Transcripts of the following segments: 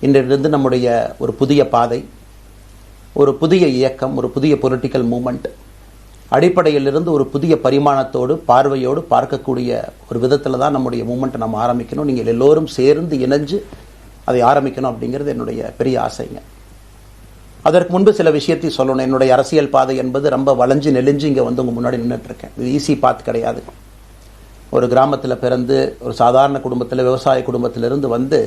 இன்றிலிருந்து நம்முடைய ஒரு புதிய பாதை, ஒரு புதிய இயக்கம், ஒரு புதிய பொலிட்டிக்கல் மூமெண்ட் அடிப்படையிலிருந்து ஒரு புதிய பரிமாணத்தோடு பார்வையோடு பார்க்கக்கூடிய ஒரு விதத்தில் தான் நம்முடைய மூமெண்ட்டை நம்ம ஆரம்பிக்கணும். நீங்கள் எல்லோரும் சேர்ந்து இணைஞ்சு அதை ஆரம்பிக்கணும் அப்படிங்கிறது என்னுடைய பெரிய ஆசைங்க. அதற்கு முன்பு சில விஷயத்தை சொல்லணும். என்னுடைய அரசியல் பாதை என்பது ரொம்ப வளைஞ்சு நெளிஞ்சு இங்கே வந்து உங்கள் முன்னாடி நின்றுட்டு இருக்கேன். இது ஈஸி பாத் கிடையாது. ஒரு கிராமத்தில் பிறந்து ஒரு சாதாரண குடும்பத்தில், விவசாய குடும்பத்திலிருந்து வந்து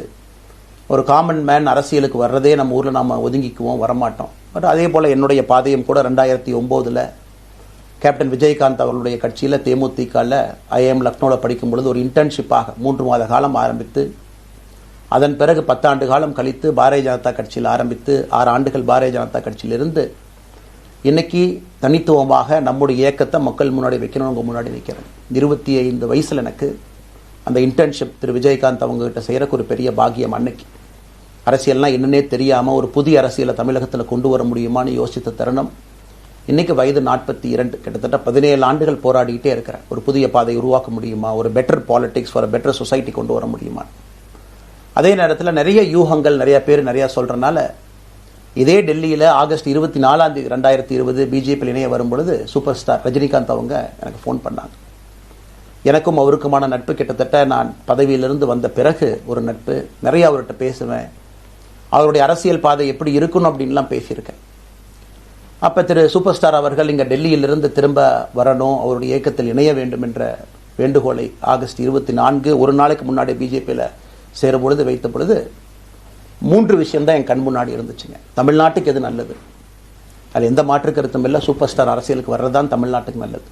ஒரு காமன் மேன் அரசியலுக்கு வர்றதே நம்ம ஊரில் நாம் ஒதுங்கிக்குவோம், வரமாட்டோம். பட் அதே போல் என்னுடைய பாதையும் கூட 2009 கேப்டன் விஜயகாந்த் அவர்களுடைய கட்சியில் தேமுதிகவில் ஐஏஎம் லக்னோவில் படிக்கும் பொழுது ஒரு இன்டர்ன்ஷிப்பாக 3 மாத காலம் ஆரம்பித்து, அதன் பிறகு 10 ஆண்டு காலம் கழித்து பாரதிய ஜனதா கட்சியில் ஆரம்பித்து 6 ஆண்டுகள் பாரதிய ஜனதா கட்சியிலிருந்து இன்னைக்கு தனித்துவமாக நம்முடைய இயக்கத்தை மக்கள் முன்னாடி வைக்கணும். உங்கள் முன்னாடி வைக்கிறேன். 25 வயசில் எனக்கு அந்த இன்டர்ன்ஷிப் திரு விஜயகாந்த் அவங்ககிட்ட செய்கிறக்கு ஒரு பெரிய பாக்கியம். அன்னைக்கு அரசியல்னால் என்னன்னே தெரியாமல் ஒரு புதிய அரசியலை தமிழகத்தில் கொண்டு வர முடியுமான்னு யோசித்த தருணம். இன்னைக்கு வயது 42, கிட்டத்தட்ட 17 ஆண்டுகள் போராடிக்கிட்டே இருக்கிறேன். ஒரு புதிய பாதை உருவாக்க முடியுமா, ஒரு பெட்டர் பாலிடிக்ஸ், ஒரு பெட்டர் சொசைட்டி கொண்டு வர முடியுமா. அதே நேரத்தில் நிறைய யூகங்கள், நிறைய பேர் நிறையா சொல்கிறனால இதே டெல்லியில் ஆகஸ்ட் 24 2020 பிஜேபியில் இணைய வரும்பொழுது சூப்பர் ஸ்டார் ரஜினிகாந்த் அவங்க எனக்கு ஃபோன் பண்ணாங்க. எனக்கும் அவருக்குமான நட்பு கிட்டத்தட்ட நான் பதவியிலிருந்து வந்த பிறகு ஒரு நட்பு. நிறைய அவர்கிட்ட பேசுவேன். அவருடைய அரசியல் பாதை எப்படி இருக்கணும் அப்படின்லாம் பேசியிருக்கேன். அப்போ திரு சூப்பர் ஸ்டார் அவர்கள் இங்கே டெல்லியிலிருந்து திரும்ப வரணும், அவருடைய இயக்கத்தில் இணைய வேண்டும் என்ற வேண்டுகோளை ஆகஸ்ட் 24 ஒரு நாளைக்கு முன்னாடி பிஜேபியில் சேரும் பொழுது வைத்த பொழுது 3 விஷயம்தான் என் கண் முன்னாடி இருந்துச்சுங்க. தமிழ்நாட்டுக்கு எது நல்லது, அது எந்த மாற்று கருத்தும் இல்லை. சூப்பர் ஸ்டார் அரசியலுக்கு வர்றதுதான் தமிழ்நாட்டுக்கு நல்லது.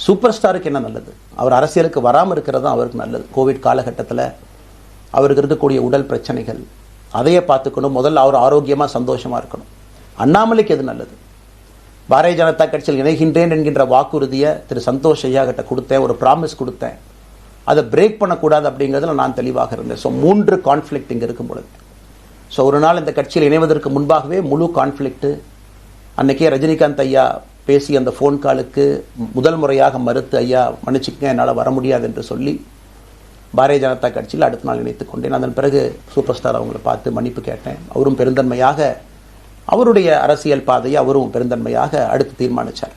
சூப்பர் ஸ்டாருக்கு என்ன நல்லது, அவர் அரசியலுக்கு வராமல் இருக்கிறது தான் அவருக்கு நல்லது. கோவிட் காலகட்டத்தில் அவருக்கு இருக்கக்கூடிய உடல் பிரச்சனைகள், அதையே பார்த்துக்கணும். முதல்ல அவர் ஆரோக்கியமாக சந்தோஷமாக இருக்கணும். அண்ணாமலைக்கு எது நல்லது, பாரதிய ஜனதா கட்சியில் இணைகின்றேன் என்கின்ற வாக்குறுதியை திரு சந்தோஷ் ஐயா கிட்ட கொடுத்தேன், ஒரு ப்ராமிஸ் கொடுத்தேன். அதை பிரேக் பண்ணக்கூடாது அப்படிங்கிறதுல நான் தெளிவாக இருந்தேன். ஸோ 3 கான்ஃப்ளிக்ட் இங்கே இருக்கும் பொழுது, ஸோ ஒரு நாள் இந்த கட்சியில் இணைவதற்கு முன்பாகவே முழு கான்ஃப்ளிக்ட். அன்னைக்கே ரஜினிகாந்த் ஐயா பேசி அந்த ஃபோன் காலுக்கு முதல் முறையாக மறுத்து, ஐயா மன்னிச்சுக்கங்க என்னால் வர முடியாது என்று சொல்லி பாரதிய ஜனதா கட்சியில் அடுத்த நாள் இணைத்துக் கொண்டேன். அதன் பிறகு சூப்பர் ஸ்டார் அவங்களை பார்த்து மன்னிப்பு கேட்டேன். அவரும் பெருந்தன்மையாக அவருடைய அரசியல் பாதையை அவரும் பெருந்தன்மையாக அடுத்து தீர்மானித்தார்.